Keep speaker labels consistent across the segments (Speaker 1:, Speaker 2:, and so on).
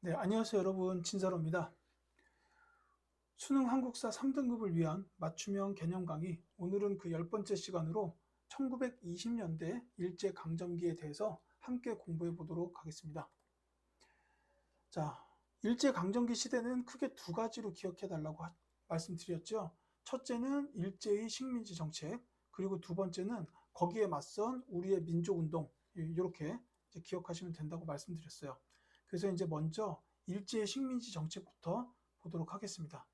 Speaker 1: 네, 안녕하세요 여러분, 진사로입니다. 수능 한국사 3등급을 위한 맞춤형 개념 강의, 오늘은 그 10번째 시간으로 1920년대 일제강점기에 대해서 함께 공부해 보도록 하겠습니다. 자, 일제강점기 시대는 크게 두 가지로 기억해 달라고 말씀드렸죠. 첫째는 일제의 식민지 정책, 그리고 두 번째는 거기에 맞선 우리의 민족운동, 이렇게 기억하시면 된다고 말씀드렸어요. 그래서 이제 먼저 일제의 식민지 정책부터 보도록 하겠습니다.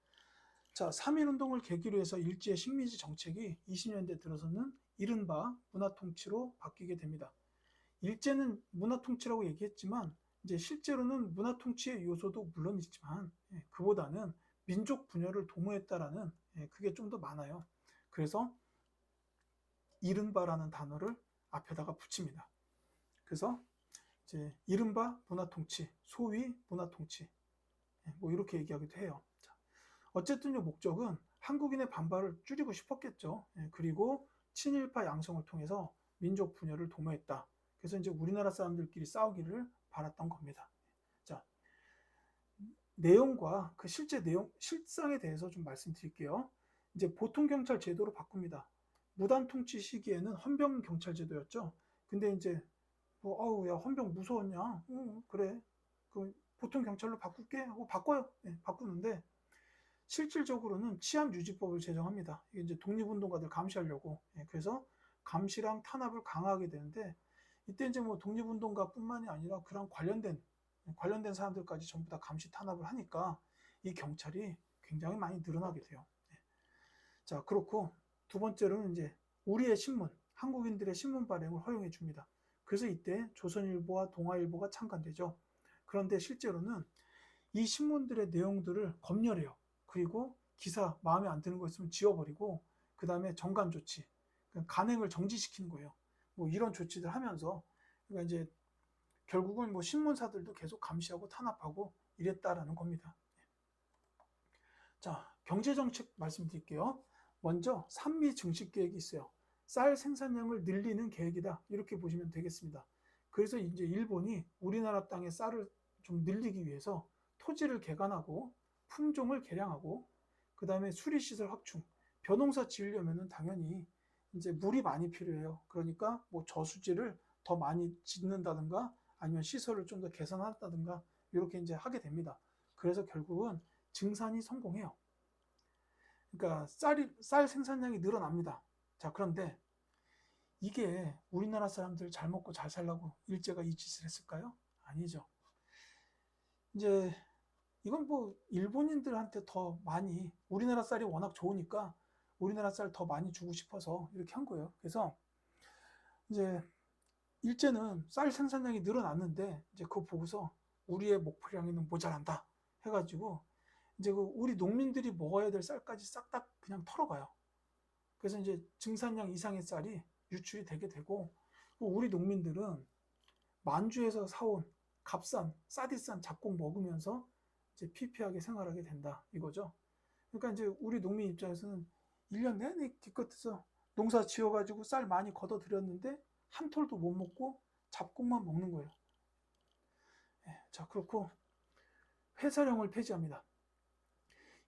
Speaker 1: 자, 3.1운동을 계기로 해서 일제의 식민지 정책이 20년대 들어서는 이른바 문화통치로 바뀌게 됩니다. 일제는 문화통치라고 얘기했지만 이제 실제로는 문화통치의 요소도 물론 있지만 그보다는 민족 분열을 도모했다라는 그게 좀 더 많아요. 그래서 이른바라는 단어를 앞에다가 붙입니다. 그래서 이제 이른바 문화통치, 소위 문화통치, 뭐 이렇게 얘기하기도 해요. 자, 어쨌든 이 목적은 한국인의 반발을 줄이고 싶었겠죠. 그리고 친일파 양성을 통해서 민족 분열을 도모했다. 그래서 이제 우리나라 사람들끼리 싸우기를 바랐던 겁니다. 자, 내용과 그 실제 내용, 실상에 대해서 좀 말씀드릴게요. 이제 보통경찰 제도로 바꿉니다. 무단 통치 시기에는 헌병 경찰 제도였죠. 근데 이제 뭐 아우 야 헌병 무서웠냐? 그래. 그 보통 경찰로 바꿀게 하고 바꿔요. 바꾸는데 실질적으로는 치안유지법을 제정합니다. 이게 이제 독립운동가들 감시하려고. 그래서 감시랑 탄압을 강화하게 되는데 이때 이제 뭐 독립운동가뿐만이 아니라 그런 관련된 사람들까지 전부 다 감시 탄압을 하니까 이 경찰이 굉장히 많이 늘어나게 돼요. 자, 그렇고 두 번째로는 이제 우리의 신문, 한국인들의 신문 발행을 허용해 줍니다. 그래서 이때 조선일보와 동아일보가 창간되죠. 그런데 실제로는 이 신문들의 내용들을 검열해요. 그리고 기사 마음에 안 드는 거 있으면 지워버리고 그 다음에 정간 조치, 간행을 정지시키는 거예요. 뭐 이런 조치들 하면서 그러니까 이제 결국은 뭐 신문사들도 계속 감시하고 탄압하고 이랬다라는 겁니다. 자, 경제정책 말씀드릴게요. 먼저 산미 증식 계획이 있어요. 쌀 생산량을 늘리는 계획이다. 이렇게 보시면 되겠습니다. 그래서 이제 일본이 우리나라 땅에 쌀을 좀 늘리기 위해서 토지를 개간하고 품종을 개량하고 그 다음에 수리시설 확충, 벼농사 지으려면은 당연히 이제 물이 많이 필요해요. 그러니까 뭐 저수지를 더 많이 짓는다든가 아니면 시설을 좀 더 개선한다든가 이렇게 이제 하게 됩니다. 그래서 결국은 증산이 성공해요. 그러니까 쌀 생산량이 늘어납니다. 자, 그런데 이게 우리나라 사람들 잘 먹고 잘 살라고 일제가 이 짓을 했을까요? 아니죠. 이제 이건 뭐 일본인들한테 더 많이 우리나라 쌀이 워낙 좋으니까 우리나라 쌀 더 많이 주고 싶어서 이렇게 한 거예요. 그래서 이제 일제는 쌀 생산량이 늘어났는데 이제 그거 보고서 우리의 목표량에는 모자란다 해가지고 이제 그 우리 농민들이 먹어야 될 쌀까지 싹 다 그냥 털어가요. 그래서 이제 증산량 이상의 쌀이 유출이 되게 되고 우리 농민들은 만주에서 사온 값싼 싸디싼 잡곡 먹으면서 이제 피폐하게 생활하게 된다 이거죠. 그러니까 이제 우리 농민 입장에서는 1년 내내 기껏해서 농사 지어가지고 쌀 많이 걷어들였는데 한 톨도 못 먹고 잡곡만 먹는 거예요. 자, 그렇고 회사령을 폐지합니다.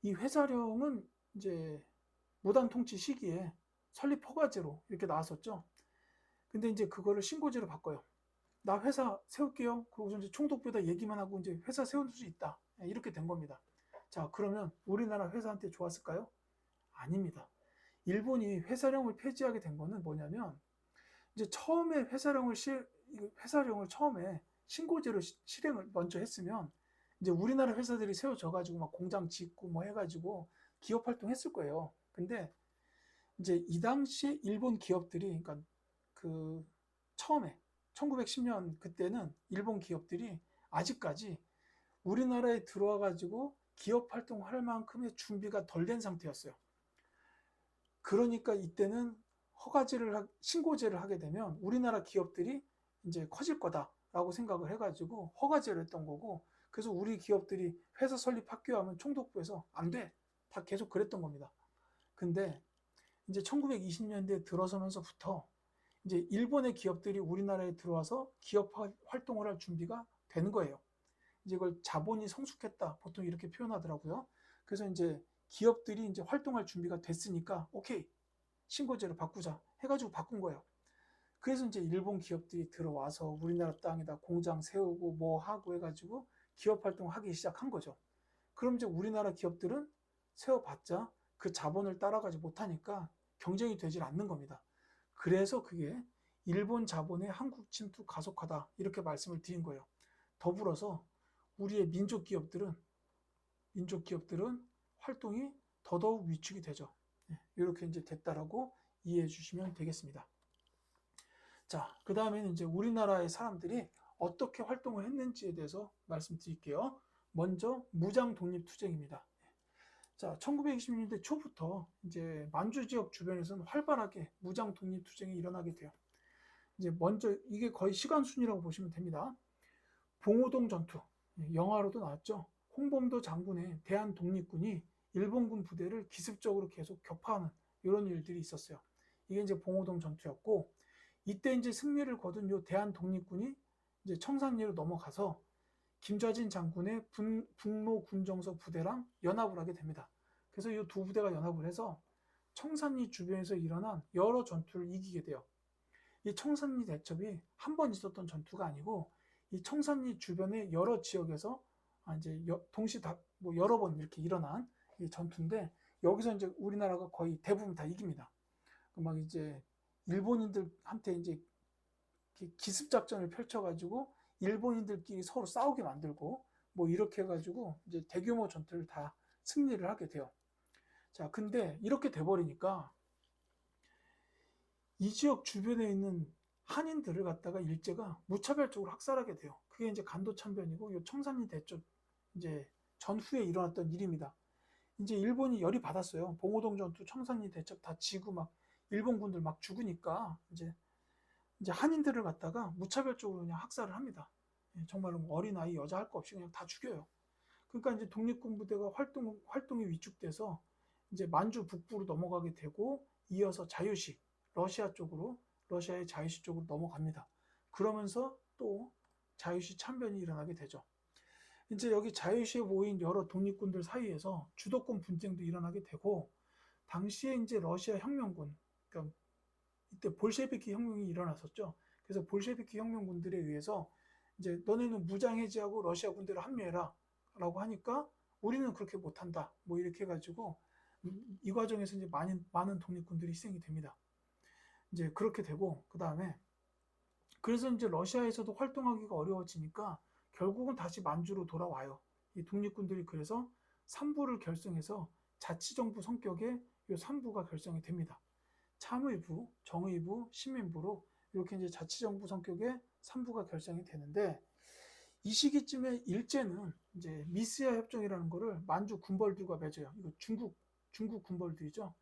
Speaker 1: 이 회사령은 이제 무단 통치 시기에 설립 허가제로 이렇게 나왔었죠. 근데 이제 그거를 신고제로 바꿔요. 나 회사 세울게요. 그러고 이제 총독부에다 얘기만 하고 이제 회사 세울 수 있다. 이렇게 된 겁니다. 자, 그러면 우리나라 회사한테 좋았을까요? 아닙니다. 일본이 회사령을 폐지하게 된 거는 뭐냐면 이제 처음에 회사령을 처음에 신고제로 실행을 먼저 했으면 이제 우리나라 회사들이 세워져 가지고 막 공장 짓고 뭐 해가지고 기업 활동했을 거예요. 근데 이제 이 당시에 일본 기업들이 그러니까 그 처음에 1910년 그때는 일본 기업들이 아직까지 우리나라에 들어와 가지고 기업 활동할 만큼의 준비가 덜 된 상태였어요. 그러니까 이때는 신고제를 하게 되면 우리나라 기업들이 이제 커질 거다라고 생각을 해가지고 허가제를 했던 거고, 그래서 우리 기업들이 회사 설립 학교하면 총독부에서 안 돼. 다 계속 그랬던 겁니다. 근데 이제 1920년대 들어서면서부터 이제 일본의 기업들이 우리나라에 들어와서 기업 활동을 할 준비가 되는 거예요. 이제 이걸 자본이 성숙했다 보통 이렇게 표현하더라고요. 그래서 이제 기업들이 이제 활동할 준비가 됐으니까 오케이 신고제로 바꾸자 해가지고 바꾼 거예요. 그래서 이제 일본 기업들이 들어와서 우리나라 땅에다 공장 세우고 뭐 하고 해가지고 기업 활동하기 시작한 거죠. 그럼 이제 우리나라 기업들은 세워봤자 그 자본을 따라가지 못하니까 경쟁이 되질 않는 겁니다. 그래서 그게 일본 자본의 한국 침투 가속화다 이렇게 말씀을 드린 거예요. 더불어서 우리의 민족 기업들은 활동이 더더욱 위축이 되죠. 이렇게 이제 됐다라고 이해해 주시면 되겠습니다. 자, 그 다음에는 이제 우리나라의 사람들이 어떻게 활동을 했는지에 대해서 말씀드릴게요. 먼저 무장 독립 투쟁입니다. 자, 1920년대 초부터 이제 만주 지역 주변에서는 활발하게 무장 독립 투쟁이 일어나게 돼요. 이제 먼저 이게 거의 시간순이라고 보시면 됩니다. 봉오동 전투, 영화로도 나왔죠. 홍범도 장군의 대한독립군이 일본군 부대를 기습적으로 계속 격파하는 이런 일들이 있었어요. 이게 이제 봉오동 전투였고, 이때 이제 승리를 거둔 요 대한독립군이 이제 청산리로 넘어가서 김좌진 장군의 북로 군정서 부대랑 연합을 하게 됩니다. 그래서 이 두 부대가 연합을 해서 청산리 주변에서 일어난 여러 전투를 이기게 돼요. 이 청산리 대첩이 한 번 있었던 전투가 아니고 이 청산리 주변의 여러 지역에서 이제 동시 다 뭐 여러 번 이렇게 일어난 이 전투인데 여기서 이제 우리나라가 거의 대부분 다 이깁니다. 막 이제 일본인들한테 이제 기습 작전을 펼쳐가지고 일본인들끼리 서로 싸우게 만들고 뭐 이렇게 해가지고 이제 대규모 전투를 다 승리를 하게 돼요. 자, 근데 이렇게 돼버리니까 이 지역 주변에 있는 한인들을 갖다가 일제가 무차별적으로 학살하게 돼요. 그게 이제 간도참변이고 요 청산리 대첩 이제 전후에 일어났던 일입니다. 이제 일본이 열이 받았어요. 봉오동 전투, 청산리 대첩 다 지고 막 일본군들 막 죽으니까 이제 한인들을 갖다가 무차별적으로 그냥 학살을 합니다. 정말로 뭐 어린아이, 여자 할 거 없이 그냥 다 죽여요. 그러니까 이제 독립군 부대가 활동이 위축돼서 이제 만주 북부로 넘어가게 되고 이어서 자유시, 러시아의 자유시 쪽으로 넘어갑니다. 그러면서 또 자유시 참변이 일어나게 되죠. 이제 여기 자유시에 모인 여러 독립군들 사이에서 주도권 분쟁도 일어나게 되고 당시에 이제 러시아 혁명군, 그러니까 이때 볼셰비키 혁명이 일어났었죠. 그래서 볼셰비키 혁명군들에 의해서 이제 너네는 무장 해제하고 러시아 군대로 합류해라 라고 하니까 우리는 그렇게 못한다. 뭐 이렇게 해가지고 이 과정에서 이제 많은 독립군들이 희생이 됩니다. 이제 그렇게 되고 그 다음에 그래서 이제 러시아에서도 활동하기가 어려워지니까 결국은 다시 만주로 돌아와요. 이 독립군들이 그래서 3부를 결성해서 자치정부 성격의 이 3부가 결성이 됩니다. 참의부, 정의부, 시민부로 이렇게 이제 자치정부 성격의 3부가 결성이 되는데 이 시기쯤에 일제는 이제 미스야 협정이라는 거를 만주 군벌들과 맺어요. 이거 중국 군벌들이죠.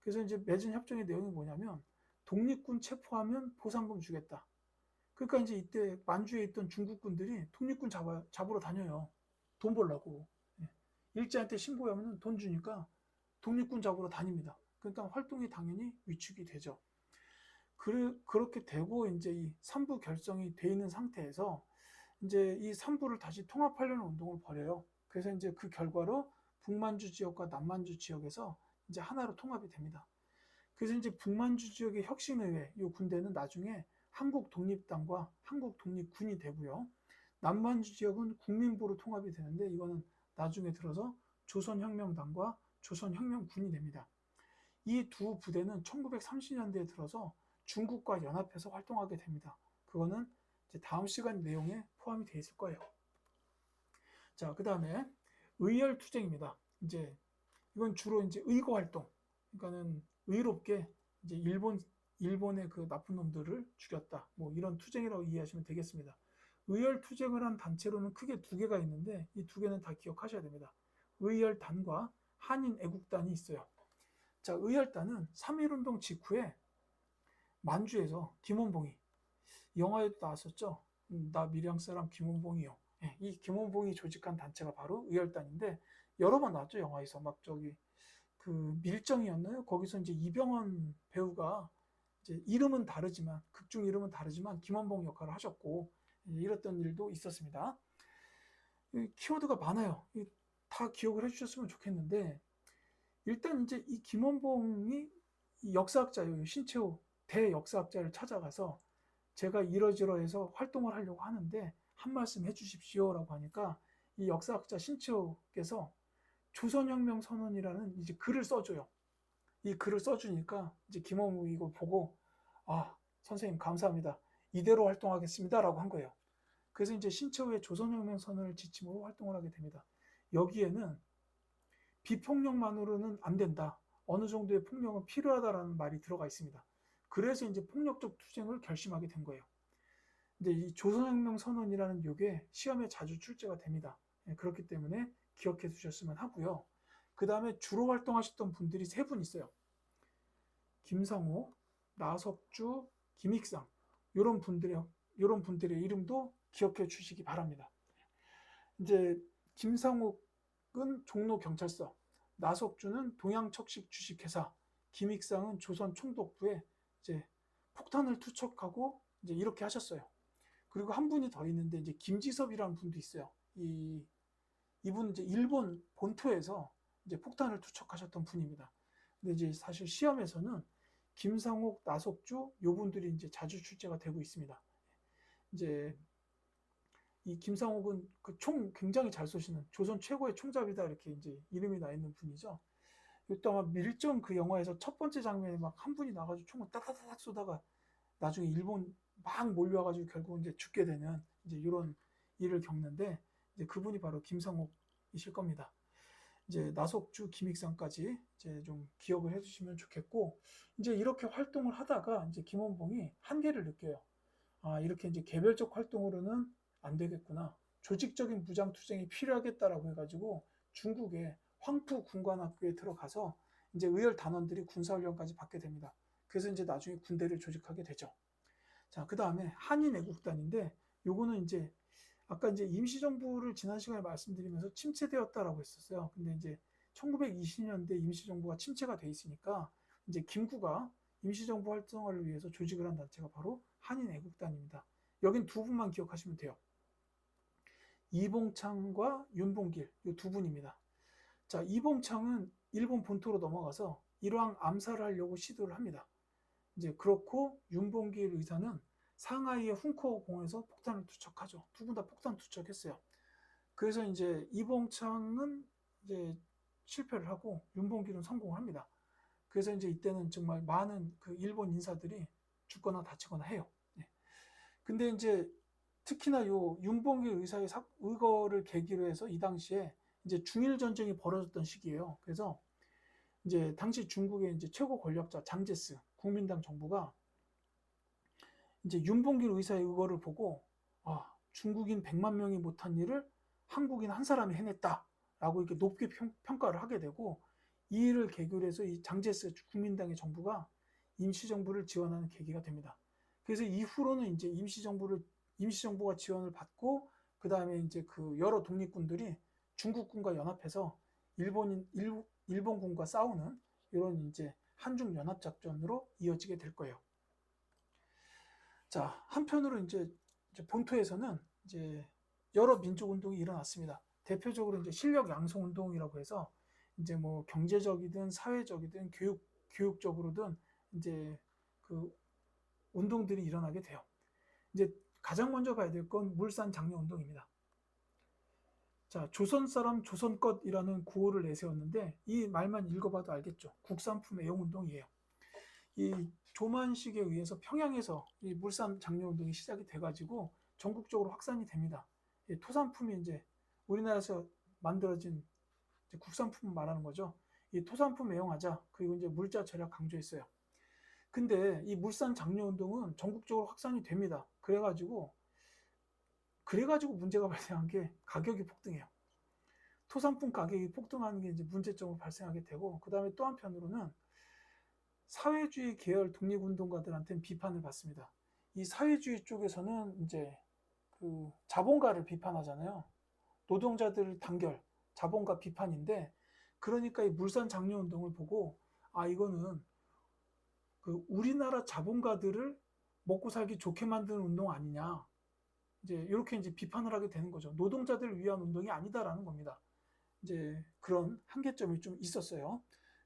Speaker 1: 그래서 이제 맺은 협정의 내용이 뭐냐면 독립군 체포하면 보상금 주겠다. 그러니까 이제 이때 만주에 있던 중국군들이 독립군 잡으러 다녀요. 돈 벌라고. 일제한테 신고하면 돈 주니까 독립군 잡으러 다닙니다. 그러니까 활동이 당연히 위축이 되죠. 그렇게 되고 이제 이 3부 결성이 돼 있는 상태에서 이제 이 3부를 다시 통합하려는 운동을 벌여요. 그래서 이제 그 결과로 북만주 지역과 남만주 지역에서 이제 하나로 통합이 됩니다. 그래서 이제 북만주 지역의 혁신의회 이 군대는 나중에 한국독립당과 한국독립군이 되고요. 남만주 지역은 국민부로 통합이 되는데 이거는 나중에 들어서 조선혁명당과 조선혁명군이 됩니다. 이 두 부대는 1930년대에 들어서 중국과 연합해서 활동하게 됩니다. 그거는 이제 다음 시간 내용에 포함이 되어 있을 거예요. 자, 그 다음에 의열투쟁입니다. 이제 이건 주로 이제 의거 활동. 그러니까는 의롭게 이제 일본의 그 나쁜 놈들을 죽였다. 뭐 이런 투쟁이라고 이해하시면 되겠습니다. 의열투쟁을 한 단체로는 크게 두 개가 있는데 이 두 개는 다 기억하셔야 됩니다. 의열단과 한인애국단이 있어요. 자, 의열단은 3.1운동 직후에 만주에서 김원봉이 영화에도 나왔었죠. 나 밀양 사람 김원봉이요. 이 김원봉이 조직한 단체가 바로 의열단인데 여러 번 나왔죠. 영화에서 막 저기 그 밀정이었나요? 거기서 이제 이병헌 배우가 이제 이름은 다르지만 극중 이름은 다르지만 김원봉 역할을 하셨고 이랬던 일도 있었습니다. 키워드가 많아요. 다 기억을 해주셨으면 좋겠는데, 일단 이제 이 김원봉이 이 역사학자예요. 신채호 대역사학자를 찾아가서 제가 이러저러해서 활동을 하려고 하는데 한 말씀 해주십시오라고 하니까 이 역사학자 신채호께서 조선혁명 선언이라는 이제 글을 써줘요. 이 글을 써주니까 이제 김원봉이 이걸 보고 아 선생님 감사합니다. 이대로 활동하겠습니다라고 한 거예요. 그래서 이제 신채호의 조선혁명 선언을 지침으로 활동을 하게 됩니다. 여기에는 비폭력만으로는 안 된다. 어느 정도의 폭력은 필요하다라는 말이 들어가 있습니다. 그래서 이제 폭력적 투쟁을 결심하게 된 거예요. 근데 이 조선혁명 선언이라는 요게 시험에 자주 출제가 됩니다. 그렇기 때문에 기억해 두셨으면 하고요. 그 다음에 주로 활동하셨던 분들이 세 분 있어요. 김상호, 나석주, 김익상 이런 분들의 이름도 기억해 주시기 바랍니다. 이제 김상욱은 종로경찰서, 나석주는 동양척식 주식회사, 김익상은 조선총독부에 이제 폭탄을 투척하고 이제 이렇게 하셨어요. 그리고 한 분이 더 있는데 이제 김지섭이라는 분도 있어요. 이분은 이제 일본 본토에서 이제 폭탄을 투척하셨던 분입니다. 근데 이제 사실 시험에서는 김상욱, 나석주 요 분들이 이제 자주 출제가 되고 있습니다. 이제 이 김상욱은 그 총 굉장히 잘 쏘시는 조선 최고의 총잡이다 이렇게 이제 이름이 나 있는 분이죠. 이것도 아마 밀정 그 영화에서 첫 번째 장면에 막 한 분이 나가지고 총을 따다닥 쏘다가 나중에 일본 막 몰려와가지고 결국 이제 죽게 되는 이제 이런 일을 겪는데 이제 그분이 바로 김상욱이실 겁니다. 이제 나석주, 김익상까지 이제 좀 기억을 해주시면 좋겠고 이제 이렇게 활동을 하다가 이제 김원봉이 한계를 느껴요. 아 이렇게 이제 개별적 활동으로는 안 되겠구나. 조직적인 무장 투쟁이 필요하겠다라고 해가지고 중국의 황푸 군관학교에 들어가서 이제 의열 단원들이 군사훈련까지 받게 됩니다. 그래서 이제 나중에 군대를 조직하게 되죠. 자, 그 다음에 한인애국단인데 요거는 이제 아까 이제 임시정부를 지난 시간에 말씀드리면서 침체되었다라고 했었어요. 근데 이제 1920년대 임시정부가 침체가 돼 있으니까 이제 김구가 임시정부 활성화를 위해서 조직을 한 단체가 바로 한인애국단입니다. 여긴 두 분만 기억하시면 돼요. 이봉창과 윤봉길 이 두 분입니다. 자, 이봉창은 일본 본토로 넘어가서 일왕 암살을 하려고 시도를 합니다. 이제 그렇고 윤봉길 의사는 상하이의 훈커 공에서 폭탄을 투척하죠. 두 분 다 폭탄 투척했어요. 그래서 이제 이봉창은 이제 실패를 하고 윤봉길은 성공을 합니다. 그래서 이제 이때는 정말 많은 그 일본 인사들이 죽거나 다치거나 해요. 네. 근데 이제 특히나 요 윤봉길 의사의 의거를 계기로 해서 이 당시에 이제 중일 전쟁이 벌어졌던 시기예요. 그래서 이제 당시 중국의 이제 최고 권력자 장제스 국민당 정부가 이제 윤봉길 의사의 의거를 보고 아, 중국인 100만 명이 못한 일을 한국인 한 사람이 해냈다라고 이렇게 높게 평가를 하게 되고 이 일을 계기로 해서 이 장제스 국민당의 정부가 임시정부를 지원하는 계기가 됩니다. 그래서 이후로는 이제 임시정부가 지원을 받고 그 다음에 이제 그 여러 독립군들이 중국군과 연합해서 일본군과 싸우는 이런 이제 한중 연합 작전으로 이어지게 될 거예요. 자, 한편으로 이제 본토에서는 이제 여러 민족 운동이 일어났습니다. 대표적으로 이제 실력 양성 운동이라고 해서 이제 뭐 경제적이든 사회적이든 교육적으로든 이제 그 운동들이 일어나게 돼요. 이제 가장 먼저 봐야 될 건 물산 장려 운동입니다. 자, 조선 사람 조선 것이라는 구호를 내세웠는데 이 말만 읽어봐도 알겠죠. 국산품 애용 운동이에요. 이 조만식에 의해서 평양에서 이 물산 장려 운동이 시작이 돼가지고 전국적으로 확산이 됩니다. 토산품이 이제 우리나라에서 만들어진 이제 국산품 말하는 거죠. 이 토산품 애용하자. 그리고 이제 물자 절약 강조했어요. 근데 이 물산 장려 운동은 전국적으로 확산이 됩니다. 그래가지고 문제가 발생한 게 가격이 폭등해요. 토산품 가격이 폭등하는 게 이제 문제점으로 발생하게 되고 그 다음에 또 한편으로는 사회주의 계열 독립운동가들한테는 비판을 받습니다. 이 사회주의 쪽에서는 이제 그 자본가를 비판하잖아요. 노동자들 단결, 자본가 비판인데 그러니까 이 물산 장려 운동을 보고 아 이거는 그 우리나라 자본가들을 먹고 살기 좋게 만드는 운동 아니냐. 이제 이렇게 이제 비판을 하게 되는 거죠. 노동자들을 위한 운동이 아니다라는 겁니다. 이제 그런 한계점이 좀 있었어요.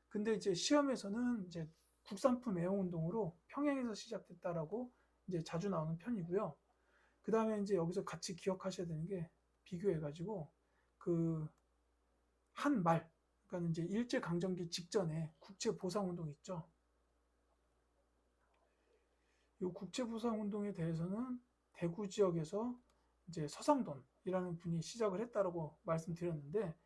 Speaker 1: 근데 이제 시험에서는 이제 국산품 애용 운동으로 평양에서 시작됐다라고 이제 자주 나오는 편이고요. 그 다음에 이제 여기서 같이 기억하셔야 되는 게 비교해가지고 그 한 말, 그러니까 이제 일제 강점기 직전에 국제 보상 운동 있죠. 이 국제 보상 운동에 대해서는 대구 지역에서 이제 서상돈이라는 분이 시작을 했다라고 말씀드렸는데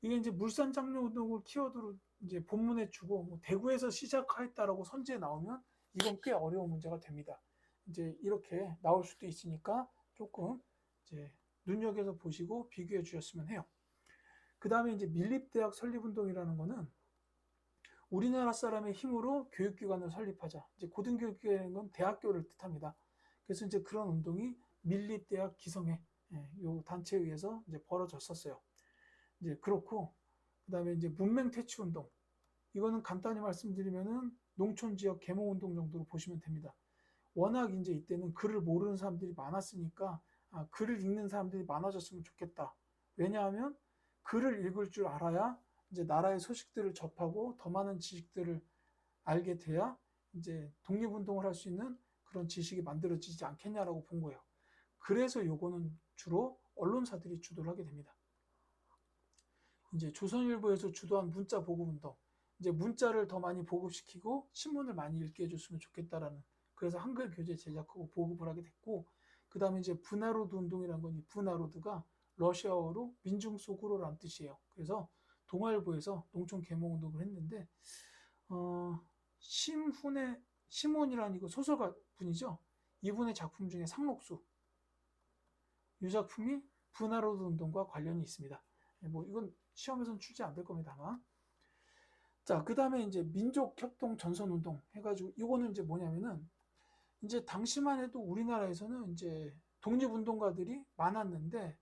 Speaker 1: 이게 이제 물산 장려 운동을 키워드로 이제 본문에 주고 뭐 대구에서 시작했다라고 선지에 나오면 이건 꽤 어려운 문제가 됩니다. 이제 이렇게 나올 수도 있으니까 조금 이제 눈여겨서 보시고 비교해 주셨으면 해요. 그 다음에 이제 밀립대학 설립운동이라는 거는 우리나라 사람의 힘으로 교육기관을 설립하자. 이제 고등교육기관은 건 대학교를 뜻합니다. 그래서 이제 그런 운동이 밀립대학 기성회 요 단체에 의해서 이제 벌어졌었어요. 이제 그렇고 그다음에 이제 문맹 퇴치 운동. 이거는 간단히 말씀드리면은 농촌 지역 계몽 운동 정도로 보시면 됩니다. 워낙 이제 이때는 글을 모르는 사람들이 많았으니까 글을 읽는 사람들이 많아졌으면 좋겠다. 왜냐하면 글을 읽을 줄 알아야 이제 나라의 소식들을 접하고 더 많은 지식들을 알게 돼야 이제 독립운동을 할 수 있는 그런 지식이 만들어지지 않겠냐라고 본 거예요. 그래서 요거는 주로 언론사들이 주도를 하게 됩니다. 이제 조선일보에서 주도한 문자 보급 운동. 이제 문자를 더 많이 보급시키고 신문을 많이 읽게 해줬으면 좋겠다라는. 그래서 한글 교재 제작하고 보급을 하게 됐고, 그 다음에 이제 분하로드 운동이라는 건 이 분하로드가 러시아어로 민중 속으로란 뜻이에요. 그래서 동아일보에서 농촌 계몽 운동을 했는데, 심훈이라는 이거 소설가 분이죠. 이분의 작품 중에 상록수. 이 작품이 분하로드 운동과 관련이 있습니다. 뭐 이건 시험에서는 출제 안 될 겁니다 아마. 자, 그 다음에 이제 민족협동 전선운동 해가지고 이거는 이제 뭐냐면은 이제 당시만 해도 우리나라에서는 이제 독립운동가들이 많았는데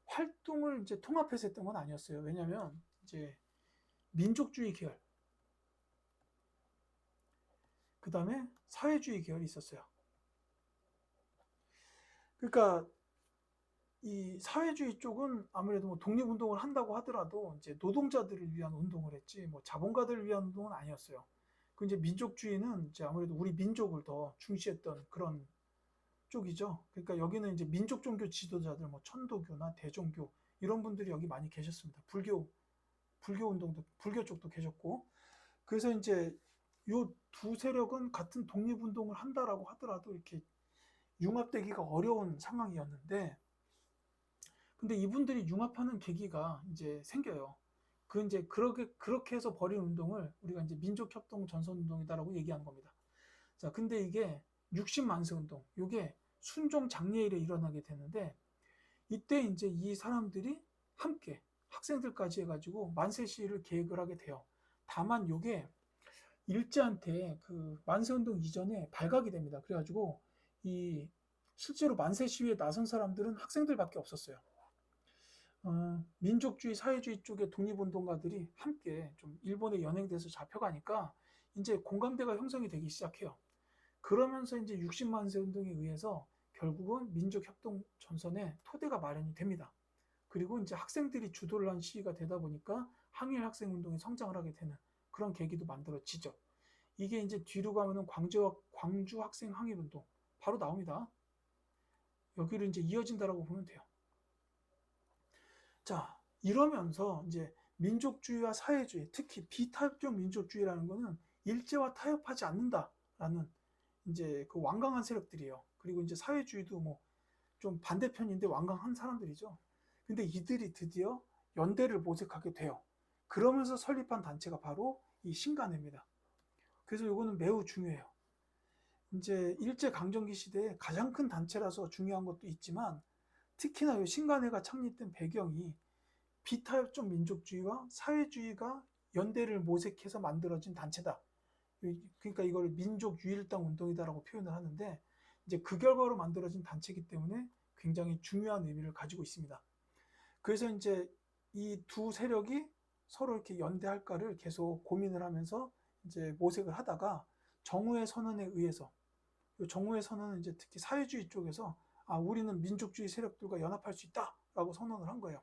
Speaker 1: 활동을 이제 통합해서 했던 건 아니었어요. 왜냐하면 이제 민족주의 계열, 그 다음에 사회주의 계열이 있었어요. 그러니까 이 사회주의 쪽은 아무래도 뭐 독립운동을 한다고 하더라도 이제 노동자들을 위한 운동을 했지 뭐 자본가들을 위한 운동은 아니었어요. 그 이제 민족주의는 이제 아무래도 우리 민족을 더 중시했던 그런 쪽이죠. 그러니까 여기는 이제 민족 종교 지도자들 뭐 천도교나 대종교 이런 분들이 여기 많이 계셨습니다. 불교 운동도 불교 쪽도 계셨고 그래서 이제 요 두 세력은 같은 독립운동을 한다라고 하더라도 이렇게 융합되기가 어려운 상황이었는데 근데 이분들이 융합하는 계기가 이제 생겨요. 그 이제 그렇게 해서 벌인 운동을 우리가 이제 민족협동 전선운동이다라고 얘기하는 겁니다. 자, 근데 이게 60만세 운동, 이게 순종 장례일에 일어나게 되는데 이때 이제 이 사람들이 함께 학생들까지 해가지고 만세 시위를 계획을 하게 돼요. 다만 이게 일제한테 그 만세 운동 이전에 발각이 됩니다. 그래가지고 이 실제로 만세 시위에 나선 사람들은 학생들밖에 없었어요. 민족주의, 사회주의 쪽의 독립운동가들이 함께 좀 일본에 연행돼서 잡혀가니까 이제 공감대가 형성이 되기 시작해요. 그러면서 이제 60만세 운동에 의해서 결국은 민족협동 전선의 토대가 마련이 됩니다. 그리고 이제 학생들이 주도를 한 시위가 되다 보니까 항일 학생 운동이 성장을 하게 되는 그런 계기도 만들어지죠. 이게 이제 뒤로 가면은 광주 학생 항일 운동 바로 나옵니다. 여기를 이제 이어진다라고 보면 돼요. 자, 이러면서 이제 민족주의와 사회주의, 특히 비타협적 민족주의라는 것은 일제와 타협하지 않는다라는 이제 그 완강한 세력들이에요. 그리고 이제 사회주의도 뭐 좀 반대편인데 완강한 사람들이죠. 근데 이들이 드디어 연대를 모색하게 돼요. 그러면서 설립한 단체가 바로 이 신간회입니다. 그래서 이거는 매우 중요해요. 이제 일제 강점기 시대에 가장 큰 단체라서 중요한 것도 있지만 특히나 이 신간회가 창립된 배경이 비타협적 민족주의와 사회주의가 연대를 모색해서 만들어진 단체다. 그러니까 이걸 민족 유일당 운동이다라고 표현을 하는데 이제 그 결과로 만들어진 단체이기 때문에 굉장히 중요한 의미를 가지고 있습니다. 그래서 이제 이 두 세력이 서로 이렇게 연대할까를 계속 고민을 하면서 이제 모색을 하다가 정우의 선언에 의해서 정우의 선언은 이제 특히 사회주의 쪽에서 우리는 민족주의 세력들과 연합할 수 있다라고 선언을 한 거예요.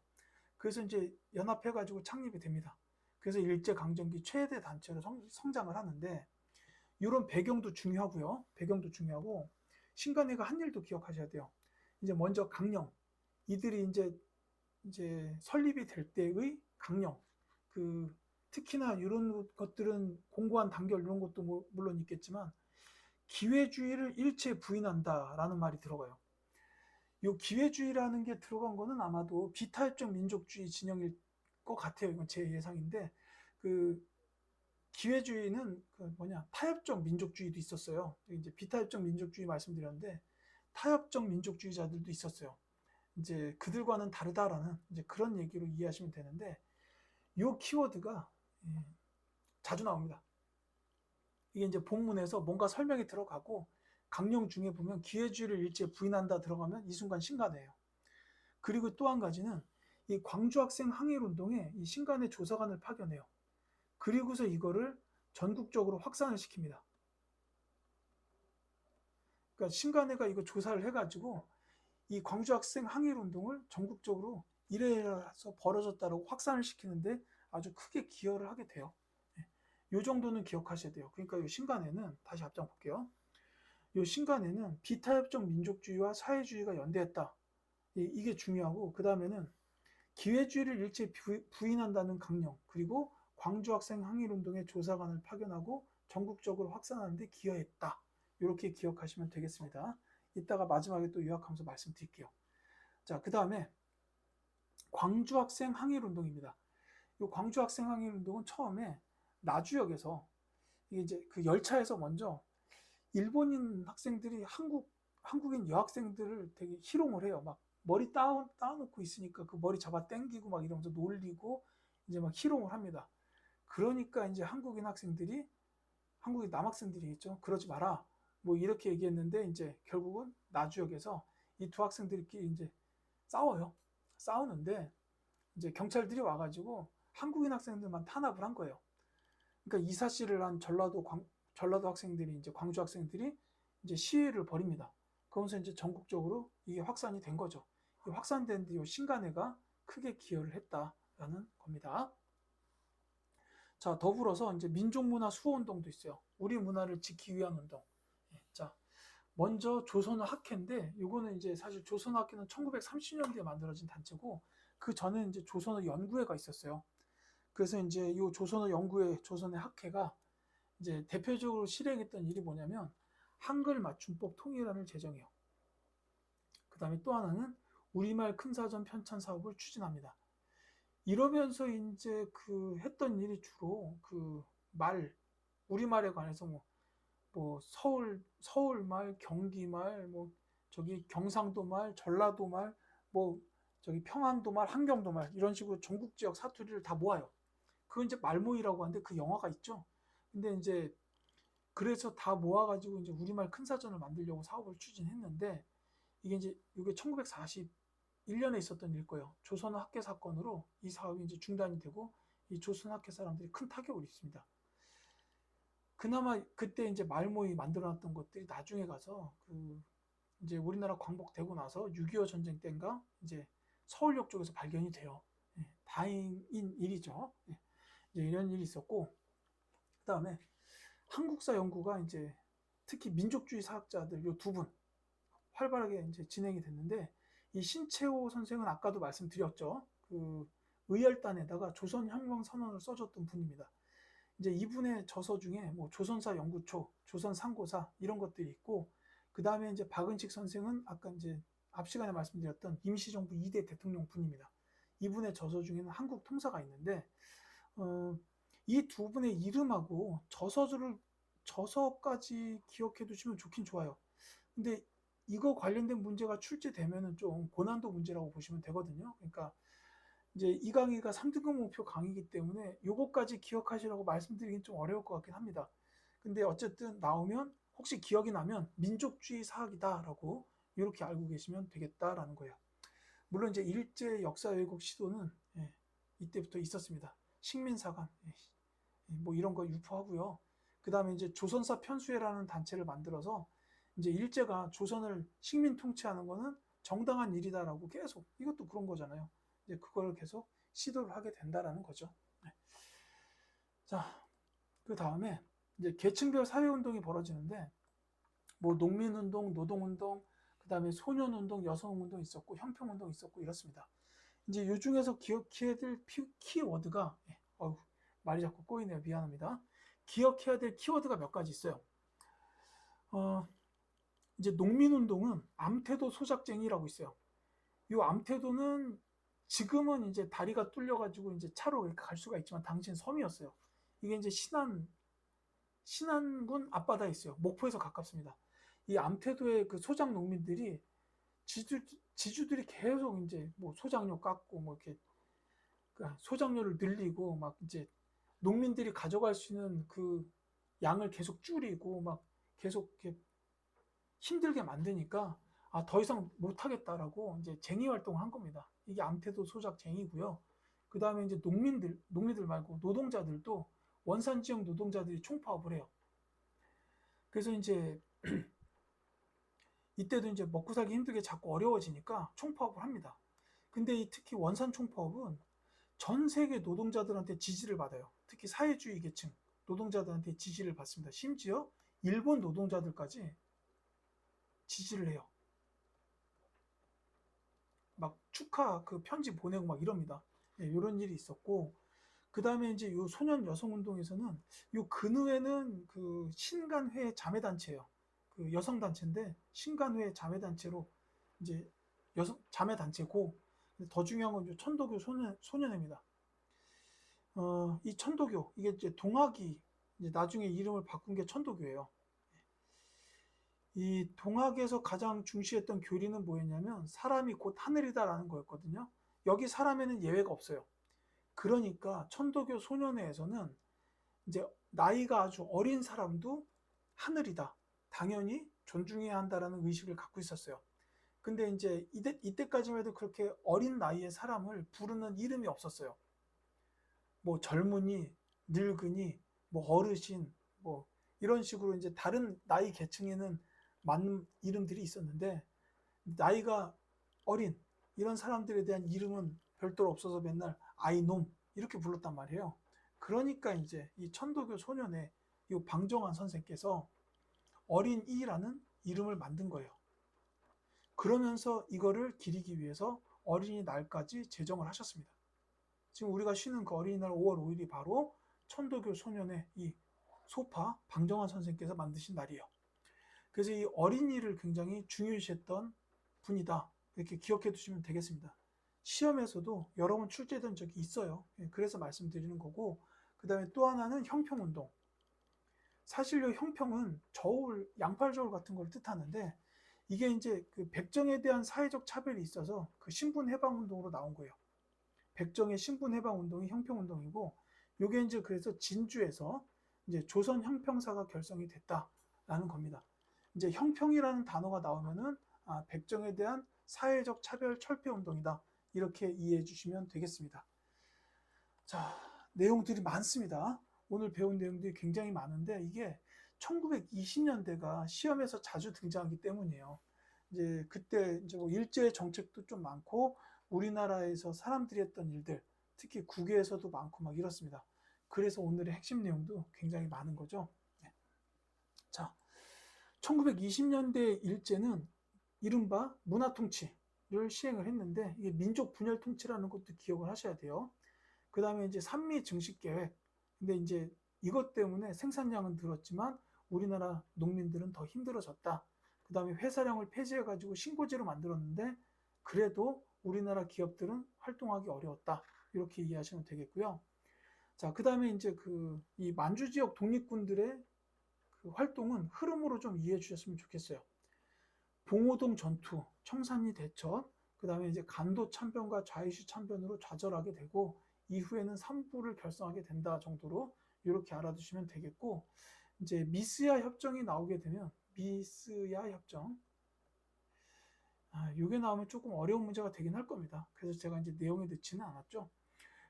Speaker 1: 그래서 이제 연합해가지고 창립이 됩니다. 그래서 일제강점기 최대 단체로 성장을 하는데, 이런 배경도 중요하고요. 배경도 중요하고, 신간회가 한 일도 기억하셔야 돼요. 이제 먼저 강령, 이들이 이제 설립이 될 때의 강령, 특히나 이런 것들은 공고한 단결 이런 것도 물론 있겠지만, 기회주의를 일체 부인한다라는 말이 들어가요. 이 기회주의라는 게 들어간 거는 아마도 비타협적 민족주의 진영일 것 같아요. 이건 제 예상인데, 그 기회주의는 타협적 민족주의도 있었어요. 이제 비타협적 민족주의 말씀드렸는데, 타협적 민족주의자들도 있었어요. 이제 그들과는 다르다라는 이제 그런 얘기로 이해하시면 되는데, 이 키워드가 자주 나옵니다. 이게 이제 본문에서 뭔가 설명이 들어가고, 강령 중에 보면 기회주의를 일제 부인한다 들어가면 이 순간 신간회예요. 그리고 또 한 가지는 이 광주 학생 항일 운동에 이 신간회 조사관을 파견해요. 그리고서 이거를 전국적으로 확산을 시킵니다. 그러니까 신간회가 이거 조사를 해가지고 이 광주 학생 항일 운동을 전국적으로 이래서 벌어졌다라고 확산을 시키는데 아주 크게 기여를 하게 돼요. 이 정도는 기억하셔야 돼요. 그러니까 이 신간회는 다시 앞장 볼게요. 이 신간회는 비타협적 민족주의와 사회주의가 연대했다. 이게 중요하고, 그 다음에는 기회주의를 일체 부인한다는 강령, 그리고 광주 학생 항일 운동의 조사관을 파견하고 전국적으로 확산하는데 기여했다. 이렇게 기억하시면 되겠습니다. 이따가 마지막에 또 요약하면서 말씀드릴게요. 자, 그 다음에 광주 학생 항일 운동입니다. 이 광주 학생 항일 운동은 처음에 나주역에서 이제 그 열차에서 먼저 일본인 학생들이 한국인 여학생들을 되게 희롱을 해요. 막 머리 따놓고 있으니까 그 머리 잡아 당기고 막 이러면서 놀리고 이제 막 희롱을 합니다. 그러니까 이제 한국인 남학생들이겠죠. 그러지 마라. 뭐 이렇게 얘기했는데 이제 결국은 나주역에서 이 두 학생들끼리 이제 싸워요. 싸우는데 이제 경찰들이 와가지고 한국인 학생들만 탄압을 한 거예요. 그러니까 이 사실을 한 전라도 학생들이 이제 광주 학생들이 이제 시위를 벌입니다. 그러면서 이제 전국적으로 이게 확산이 된 거죠. 확산된 데 신간회가 크게 기여를 했다라는 겁니다. 자, 더불어서 이제 민족문화 수호운동도 있어요. 우리 문화를 지키기 위한 운동. 자, 먼저 조선어 학회인데, 이거는 이제 사실 조선어 학회는 1930년대에 만들어진 단체고, 그 전에 이제 조선어 연구회가 있었어요. 그래서 이제 이 조선어 연구회, 조선의 학회가 이제 대표적으로 실행했던 일이 뭐냐면 한글 맞춤법 통일안을 제정해요. 그 다음에 또 하나는 우리말 큰사전 편찬 사업을 추진합니다. 이러면서 이제 했던 일이 주로 우리말에 관해서 뭐 서울말, 경기말, 뭐 저기 경상도말, 전라도말, 뭐 저기 평안도말, 함경도말 이런 식으로 전국 지역 사투리를 다 모아요. 그건 이제 말모이라고 하는데 그 영화가 있죠. 근데 이제 그래서 다 모아가지고 이제 우리말 큰사전을 만들려고 사업을 추진했는데, 이게 1941년에 있었던 일 거예요. 조선어 학계 사건으로 이 사업이 이제 중단이 되고 이 조선 학계 사람들이 큰 타격을 입습니다. 그나마 그때 이제 말모이 만들어놨던 것들이 나중에 가서 이제 우리나라 광복되고 나서 6.25 전쟁 때인가 이제 서울역 쪽에서 발견이 돼요. 다행인 일이죠. 이제 이런 일이 있었고, 그 다음에 한국사 연구가 이제 특히 민족주의 사학자들 요 두 분 활발하게 이제 진행이 됐는데, 이 신채호 선생은 아까도 말씀드렸죠. 의열단에다가 조선혁명 선언을 써줬던 분입니다. 이제 이분의 저서 중에 뭐 조선사 연구초, 조선상고사 이런 것들이 있고, 그 다음에 이제 박은식 선생은 아까 이제 앞 시간에 말씀드렸던 임시정부 2대 대통령 분입니다. 이분의 저서 중에는 한국 통사가 있는데, 이 두 분의 이름하고 저서까지 기억해 두시면 좋긴 좋아요. 근데 이거 관련된 문제가 출제되면은 좀 고난도 문제라고 보시면 되거든요. 그러니까 이제 이 강의가 3등급 목표 강의이기 때문에 요거까지 기억하시라고 말씀드리긴 좀 어려울 것 같긴 합니다. 근데 어쨌든 나오면 혹시 기억이 나면 민족주의 사학이다라고 이렇게 알고 계시면 되겠다라는 거예요. 물론 이제 일제 역사 왜곡 시도는 이때부터 있었습니다. 식민사관 뭐 이런 거 유포하고요. 그 다음에 이제 조선사 편수회라는 단체를 만들어서 이제 일제가 조선을 식민 통치하는 거는 정당한 일이다라고 계속 이것도 그런 거잖아요. 이제 그걸 계속 시도를 하게 된다라는 거죠. 네. 자, 그 다음에 이제 계층별 사회운동이 벌어지는데 뭐 농민운동, 노동운동, 그 다음에 소년운동, 여성운동 있었고 형평운동 있었고 이렇습니다. 이제 이 중에서 기억해야 될 키워드가 말이 자꾸 꼬이네요. 미안합니다. 기억해야 될 키워드가 몇 가지 있어요. 이제 농민운동은 암태도 소작쟁이라고 있어요. 이 암태도는 지금은 이제 다리가 뚫려가지고 이제 차로 이렇게 갈 수가 있지만 당시엔 섬이었어요. 이게 이제 신안군 앞바다에 있어요. 목포에서 가깝습니다. 이 암태도의 그 소작 농민들이 지주들이 계속 이제 뭐 소작료 깎고 뭐 이렇게 소작료를 늘리고 막 이제 농민들이 가져갈 수 있는 그 양을 계속 줄이고 막 계속 이렇게 힘들게 만드니까 더 이상 못하겠다라고 이제 쟁의 활동을 한 겁니다. 이게 암태도 소작 쟁이고요. 그 다음에 이제 농민들 말고 노동자들도 원산 지역 노동자들이 총파업을 해요. 그래서 이제 이때도 이제 먹고 살기 힘들게 자꾸 어려워지니까 총파업을 합니다. 근데 특히 원산 총파업은 전 세계 노동자들한테 지지를 받아요. 특히 사회주의 계층 노동자들한테 지지를 받습니다. 심지어 일본 노동자들까지 지지를 해요. 막 축하 그 편지 보내고 막 이럽니다. 네, 이런 일이 있었고, 그 다음에 이제 요 소년 여성 운동에서는 요 근후에는 그 신간회 자매 단체예요. 그 여성 단체인데 신간회 자매 단체로 이제 여성 자매 단체고, 더 중요한 건 천도교 소년회입니다. 이 천도교 이게 이제 동학이 이제 나중에 이름을 바꾼 게 천도교예요. 이 동학에서 가장 중시했던 교리는 뭐였냐면 사람이 곧 하늘이다라는 거였거든요. 여기 사람에는 예외가 없어요. 그러니까 천도교 소년회에서는 이제 나이가 아주 어린 사람도 하늘이다. 당연히 존중해야 한다라는 의식을 갖고 있었어요. 근데 이제 이때까지만 해도 그렇게 어린 나이의 사람을 부르는 이름이 없었어요. 뭐 젊은이, 늙은이, 뭐 어르신, 뭐 이런 식으로 이제 다른 나이 계층에는 맞는 이름들이 있었는데 나이가 어린 이런 사람들에 대한 이름은 별도로 없어서 맨날 아이놈 이렇게 불렀단 말이에요. 그러니까 이제 이 천도교 소년의 이 방정환 선생께서 어린이라는 이름을 만든 거예요. 그러면서 이거를 기리기 위해서 어린이날까지 제정을 하셨습니다. 지금 우리가 쉬는 그 어린이날 5월 5일이 바로 천도교 소년의 이 소파 방정환 선생께서 만드신 날이에요. 그래서 이 어린이를 굉장히 중요시했던 분이다. 이렇게 기억해 두시면 되겠습니다. 시험에서도 여러 번 출제된 적이 있어요. 그래서 말씀드리는 거고, 그 다음에 또 하나는 형평운동. 사실 이 형평은 저울, 양팔 저울 같은 걸 뜻하는데, 이게 이제 그 백정에 대한 사회적 차별이 있어서 그 신분해방운동으로 나온 거예요. 백정의 신분해방운동이 형평운동이고, 이게 이제 그래서 진주에서 이제 조선 형평사가 결성이 됐다라는 겁니다. 이제 형평이라는 단어가 나오면은 백정에 대한 사회적 차별 철폐 운동이다. 이렇게 이해해 주시면 되겠습니다. 자, 내용들이 많습니다. 오늘 배운 내용들이 굉장히 많은데 이게 1920년대가 시험에서 자주 등장하기 때문이에요. 이제 그때 이제 뭐 일제 정책도 좀 많고 우리나라에서 사람들이 했던 일들, 특히 국외에서도 많고 막 이렇습니다. 그래서 오늘의 핵심 내용도 굉장히 많은 거죠. 네. 자, 1920년대 일제는 이른바 문화통치를 시행을 했는데 이게 민족 분열 통치라는 것도 기억을 하셔야 돼요. 그 다음에 이제 산미 증식 계획. 근데 이제 이것 때문에 생산량은 늘었지만 우리나라 농민들은 더 힘들어졌다. 그 다음에 회사량을 폐지해가지고 신고제로 만들었는데 그래도 우리나라 기업들은 활동하기 어려웠다. 이렇게 이해하시면 되겠고요. 자, 그 다음에 이제 이 만주 지역 독립군들의 그 활동은 흐름으로 좀 이해해 주셨으면 좋겠어요. 봉오동 전투, 청산리 대첩, 그 다음에 이제 간도 참변과 좌이슈 참변으로 좌절하게 되고 이후에는 삼부를 결성하게 된다 정도로 이렇게 알아두시면 되겠고, 이제 미스야 협정이 나오게 되면 미스야 협정, 이게 나오면 조금 어려운 문제가 되긴 할 겁니다. 그래서 제가 이제 내용에 넣지는 않았죠.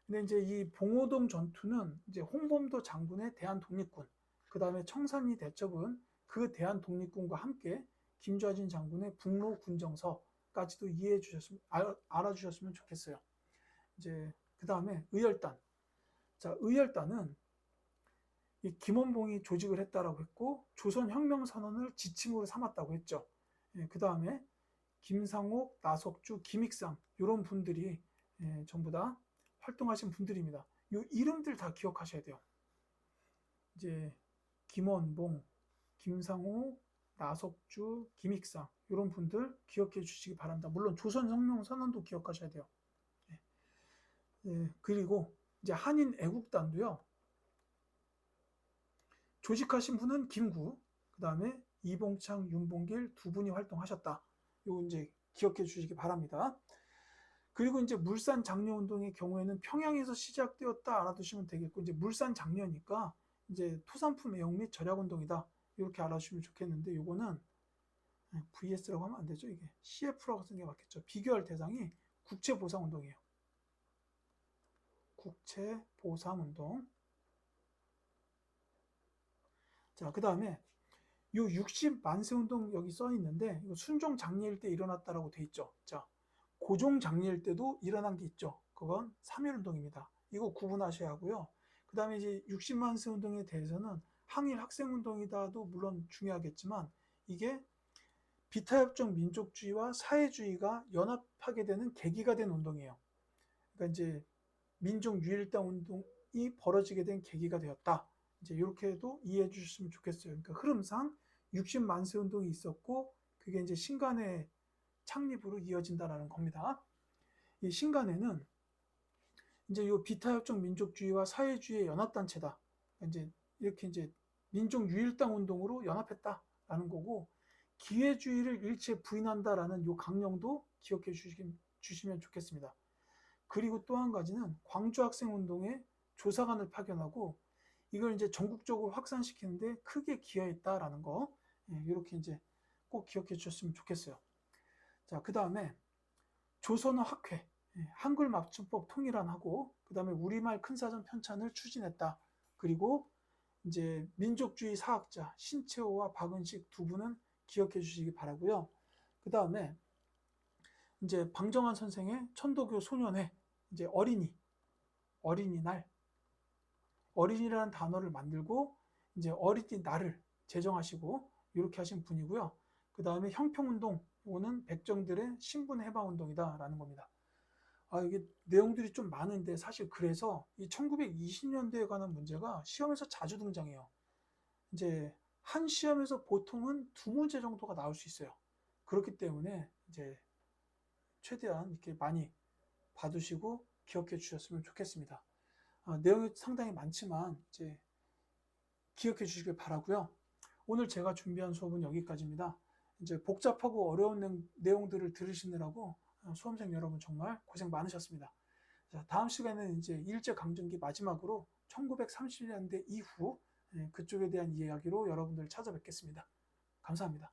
Speaker 1: 근데 이제 이 봉오동 전투는 이제 홍범도 장군의 대한 독립군, 그 다음에 청산리 대첩은 그 대한 독립군과 함께 김좌진 장군의 북로 군정서까지도 알아주셨으면 좋겠어요. 이제 그 다음에 의열단. 자, 의열단은 이 김원봉이 조직을 했다라고 했고 조선혁명선언을 지침으로 삼았다고 했죠. 그 다음에 김상옥, 나석주, 김익상 이런 분들이 전부 다 활동하신 분들입니다. 이 이름들 다 기억하셔야 돼요. 이제 김원봉, 김상옥, 나석주, 김익상 이런 분들 기억해 주시기 바랍니다. 물론 조선혁명선언도 기억하셔야 돼요. 그리고 이제 한인애국단도요. 조직하신 분은 김구, 그 다음에 이봉창, 윤봉길 두 분이 활동하셨다. 요거 이제 기억해 주시기 바랍니다. 그리고 이제 물산 장려운동의 경우에는 평양에서 시작되었다 알아두시면 되겠고, 이제 물산 장려니까 이제 토산품 애용 및 절약운동이다. 이렇게 알아주시면 좋겠는데, 요거는 VS라고 하면 안 되죠. 이게 CF라고 쓰는 게 맞겠죠. 비교할 대상이 국채보상운동이에요. 국채보상운동. 자, 그 다음에 요 60만세운동 여기 써 있는데, 이거 순종 장례일 때 일어났다라고 돼 있죠. 자, 고종 장례일 때도 일어난 게 있죠. 그건 3.1운동입니다. 이거 구분하셔야 하고요. 그 다음에 이제 60만세 운동에 대해서는 항일 학생운동이다도 물론 중요하겠지만, 이게 비타협정 민족주의와 사회주의가 연합하게 되는 계기가 된 운동이에요. 그러니까 이제 민족 유일당 운동이 벌어지게 된 계기가 되었다. 이제 이렇게도 이해해 주셨으면 좋겠어요. 그러니까 흐름상 60만세 운동이 있었고, 그게 이제 신간의 창립으로 이어진다라는 겁니다. 이 신간회는 이제 이 비타협정 민족주의와 사회주의의 연합단체다. 이제 이렇게 이제 민족 유일당 운동으로 연합했다라는 거고, 기회주의를 일체 부인한다라는 이 강령도 기억해 주시면 좋겠습니다. 그리고 또 한 가지는 광주학생운동에 조사관을 파견하고 이걸 이제 전국적으로 확산시키는데 크게 기여했다라는 거, 이렇게 이제 꼭 기억해 주셨으면 좋겠어요. 자, 그 다음에 조선어 학회, 한글 맞춤법 통일안하고, 그 다음에 우리말 큰사전 편찬을 추진했다. 그리고 이제 민족주의 사학자 신채호와 박은식 두 분은 기억해 주시기 바라고요. 그 다음에 이제 방정환 선생의 천도교 소년회, 이제 어린이날, 어린이라는 단어를 만들고 이제 어린이날을 제정하시고 이렇게 하신 분이고요. 그 다음에 형평운동, 이거는 백정들의 신분해방운동이다라는 겁니다. 이게 내용들이 좀 많은데 사실 그래서 이 1920년대에 관한 문제가 시험에서 자주 등장해요. 이제 한 시험에서 보통은 2문제 정도가 나올 수 있어요. 그렇기 때문에 이제 최대한 이렇게 많이 봐두시고 기억해 주셨으면 좋겠습니다. 내용이 상당히 많지만 이제 기억해 주시길 바라고요. 오늘 제가 준비한 수업은 여기까지입니다. 이제 복잡하고 어려운 내용들을 들으시느라고 수험생 여러분 정말 고생 많으셨습니다. 자, 다음 시간에는 이제 일제강점기 마지막으로 1930년대 이후 그쪽에 대한 이야기로 여러분들 찾아뵙겠습니다. 감사합니다.